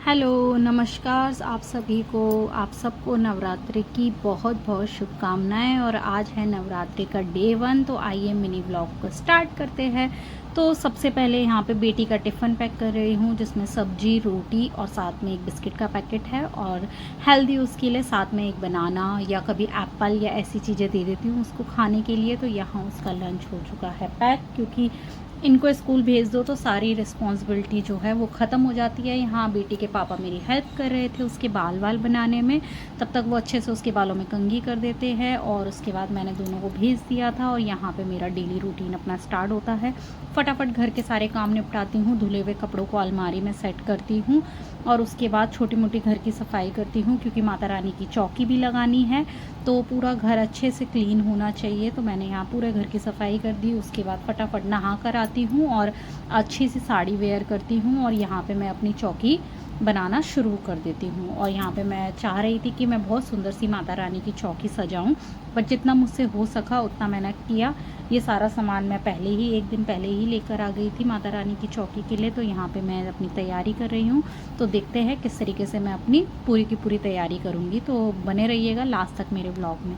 Hello, नमस्कार आप सभी को। आप सबको नवरात्रि की बहुत बहुत शुभकामनाएं। और आज है नवरात्रि का डे 1, तो आइए मिनी व्लॉग को स्टार्ट करते हैं। तो सबसे पहले यहाँ पे बेटी का टिफ़िन पैक कर रही हूँ, जिसमें सब्जी, रोटी और साथ में एक बिस्किट का पैकेट है। और हेल्दी उसके लिए साथ में एक बनाना या कभी एप्पल या ऐसी चीज़ें दे देती हूँ उसको खाने के लिए। तो यहाँ उसका लंच हो चुका है पैक, क्योंकि इनको स्कूल भेज दो तो सारी रिस्पॉन्सिबिलिटी जो है वो ख़त्म हो जाती है। यहाँ बेटी के पापा मेरी हेल्प कर रहे थे उसके बाल बनाने में, तब तक वो अच्छे से उसके बालों में कंघी कर देते हैं। और उसके बाद मैंने दोनों को भेज दिया था और यहाँ पे मेरा डेली रूटीन अपना स्टार्ट होता है। फटाफट घर के सारे काम निपटाती हूँ, धुले हुए कपड़ों को अलमारी में सेट करती हूँ और उसके बाद छोटी मोटी घर की सफाई करती हूँ, क्योंकि माता रानी की चौकी भी लगानी है तो पूरा घर अच्छे से क्लीन होना चाहिए। तो मैंने यहाँ पूरे घर की सफाई कर दी। उसके बाद फटाफट नहा कर आती हूँ और अच्छी सी साड़ी वेयर करती हूँ और यहाँ पे मैं अपनी चौकी बनाना शुरू कर देती हूँ। और यहाँ पे मैं चाह रही थी कि मैं बहुत सुंदर सी माता रानी की चौकी सजाऊँ, बट जितना मुझसे हो सका उतना मैंने किया। ये सारा सामान मैं पहले ही एक दिन पहले ही लेकर आ गई थी माता रानी की चौकी के लिए। तो यहाँ पे मैं अपनी तैयारी कर रही हूँ, तो देखते हैं किस तरीके से मैं अपनी पूरी की पूरी तैयारी करूँगी। तो बने रहिएगा लास्ट तक मेरे ब्लॉग में।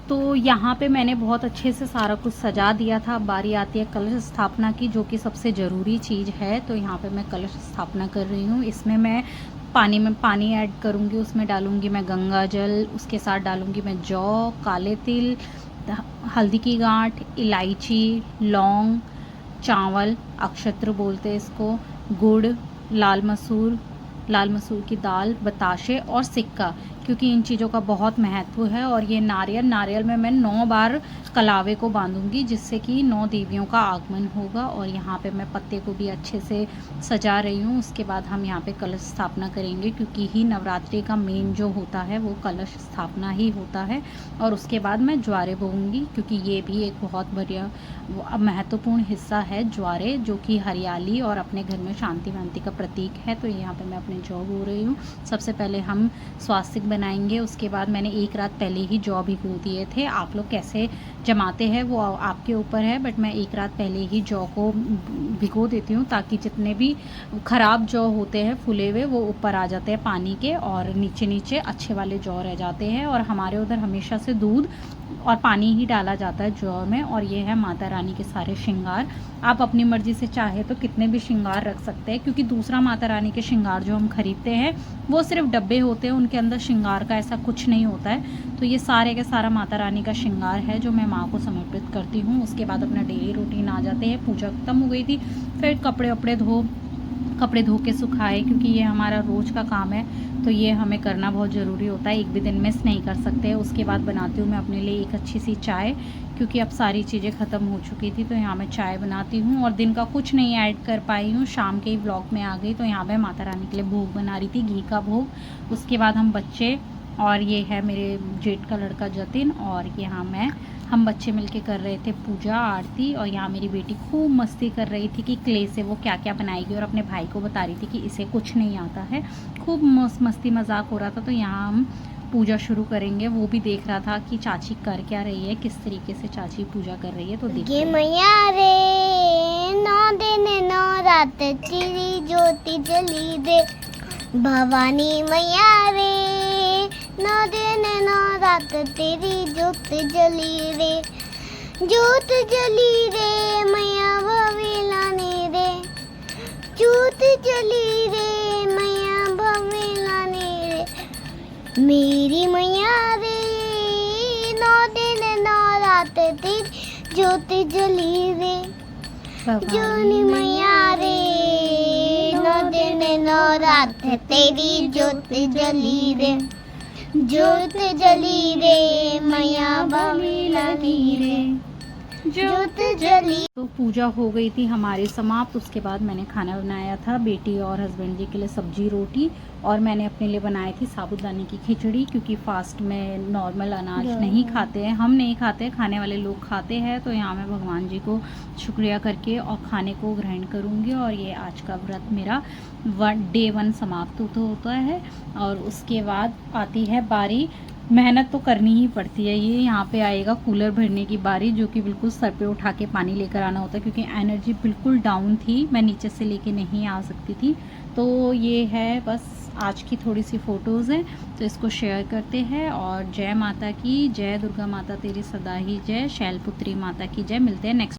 तो यहाँ पे मैंने बहुत अच्छे से सारा कुछ सजा दिया था। अब बारी आती है कलश स्थापना की, जो कि सबसे ज़रूरी चीज़ है। तो यहाँ पे मैं कलश स्थापना कर रही हूँ। इसमें मैं पानी ऐड करूँगी, उसमें डालूँगी मैं गंगा जल, उसके साथ डालूँगी मैं जौ, काले तिल, हल्दी की गांठ, इलायची, लौंग, चावल, अक्षत्र बोलते हैं इसको, गुड़, लाल मसूर की दाल, बताशे और सिक्का, क्योंकि इन चीज़ों का बहुत महत्व है। और ये नारियल में मैं 9 बार कलावे को बांधूंगी, जिससे कि 9 देवियों का आगमन होगा। और यहाँ पे मैं पत्ते को भी अच्छे से सजा रही हूँ। उसके बाद हम यहाँ पे कलश स्थापना करेंगे, क्योंकि ही नवरात्रि का मेन जो होता है वो कलश स्थापना ही होता है। और उसके बाद मैं ज्वारे बोऊँगी, क्योंकि ये भी एक बहुत बढ़िया महत्वपूर्ण हिस्सा है ज्वारे, जो कि हरियाली और अपने घर में शांति वांति का प्रतीक है। तो यहाँ पे मैं अपने जौ बो रही हूँ। सबसे पहले हम स्वास्तिक बनाएंगे, उसके बाद मैंने एक रात पहले ही जौ भिगो दिए थे। आप लोग कैसे जमाते हैं वो आपके ऊपर है, बट मैं एक रात पहले ही जौ को भिगो देती हूँ, ताकि जितने भी ख़राब जौ होते हैं फूले हुए वो ऊपर आ जाते हैं पानी के, और नीचे नीचे अच्छे वाले जौ रह जाते हैं। और हमारे उधर हमेशा से दूध और पानी ही डाला जाता है जौ में। और ये है माता रानी के सारे श्रृंगार। आप अपनी मर्ज़ी से चाहे तो कितने भी श्रृंगार रख सकते हैं, क्योंकि दूसरा माता रानी के श्रृंगार जो हम खरीदते हैं वो सिर्फ डब्बे होते हैं, उनके अंदर श्रृंगार का ऐसा कुछ नहीं होता है। तो ये सारे के सारा माता रानी का श्रृंगार है जो मैं माँ को समर्पित करती हूँ। उसके बाद अपना डेली रूटीन आ जाते हैं। पूजा खत्म हो गई थी, फिर कपड़े धो के सुखाए, क्योंकि ये हमारा रोज़ का काम है, तो ये हमें करना बहुत ज़रूरी होता है, एक भी दिन मिस नहीं कर सकते। उसके बाद बनाती हूँ मैं अपने लिए एक अच्छी सी चाय, क्योंकि अब सारी चीज़ें ख़त्म हो चुकी थी। तो यहाँ मैं चाय बनाती हूँ और दिन का कुछ नहीं ऐड कर पाई हूँ, शाम के ही व्लॉग में आ गई। तो यहाँ मैं माता रानी के लिए भोग बना रही थी, घी का भोग। उसके बाद हम बच्चे, और ये है मेरे जेठ का लड़का जतिन, और यहाँ हम बच्चे मिलके कर रहे थे पूजा आरती। और यहाँ मेरी बेटी खूब मस्ती कर रही थी कि क्ले से वो क्या क्या बनाएगी, और अपने भाई को बता रही थी कि इसे कुछ नहीं आता है। खूब मस्ती मजाक हो रहा था। तो यहाँ हम पूजा शुरू करेंगे। वो भी देख रहा था कि चाची कर क्या रही है, किस तरीके से चाची पूजा कर रही है। तो देखिए मैया रे नौ दिन नौ रात तेरी ज्योति जली रे, भवानी मैया रे। 9 दिन 9 रात तेरी ज्योत जली रे, ज्योत जली रे मैया भवेलानी रे, ज्योत जली रे मैया भवेलानी रे, मेरी मैया रे। 9 दिन 9 रात तेरी ज्योत जली रे, जोनी मैया रे। 9 दिन 9 रात तेरी ज्योत जली रे, ज्योत जली रे मैया भवेलानी रे, ज्योत जली। तो पूजा हो गई थी हमारी समाप्त। उसके बाद मैंने खाना बनाया था बेटी और हस्बैंड जी के लिए सब्जी रोटी, और मैंने अपने लिए बनाई थी साबूदाने की खिचड़ी, क्योंकि फास्ट में नॉर्मल अनाज नहीं खाते हैं, हम नहीं खाते, खाने वाले लोग खाते हैं। तो यहाँ मैं भगवान जी को शुक्रिया करके और खाने को ग्रहण करूँगी, और ये आज का व्रत मेरा डे 1 समाप्त होता है। और उसके बाद आती है बारी, मेहनत तो करनी ही पड़ती है। ये यहाँ पे आएगा कूलर भरने की बारी, जो कि बिल्कुल सर पे उठा के पानी लेकर आना होता है, क्योंकि एनर्जी बिल्कुल डाउन थी, मैं नीचे से लेके नहीं आ सकती थी। तो ये है बस आज की थोड़ी सी फ़ोटोज़ हैं, तो इसको शेयर करते हैं। और जय माता की जय, दुर्गा माता तेरी सदा ही जय, शैलपुत्री माता की जय। मिलते हैं नेक्स्ट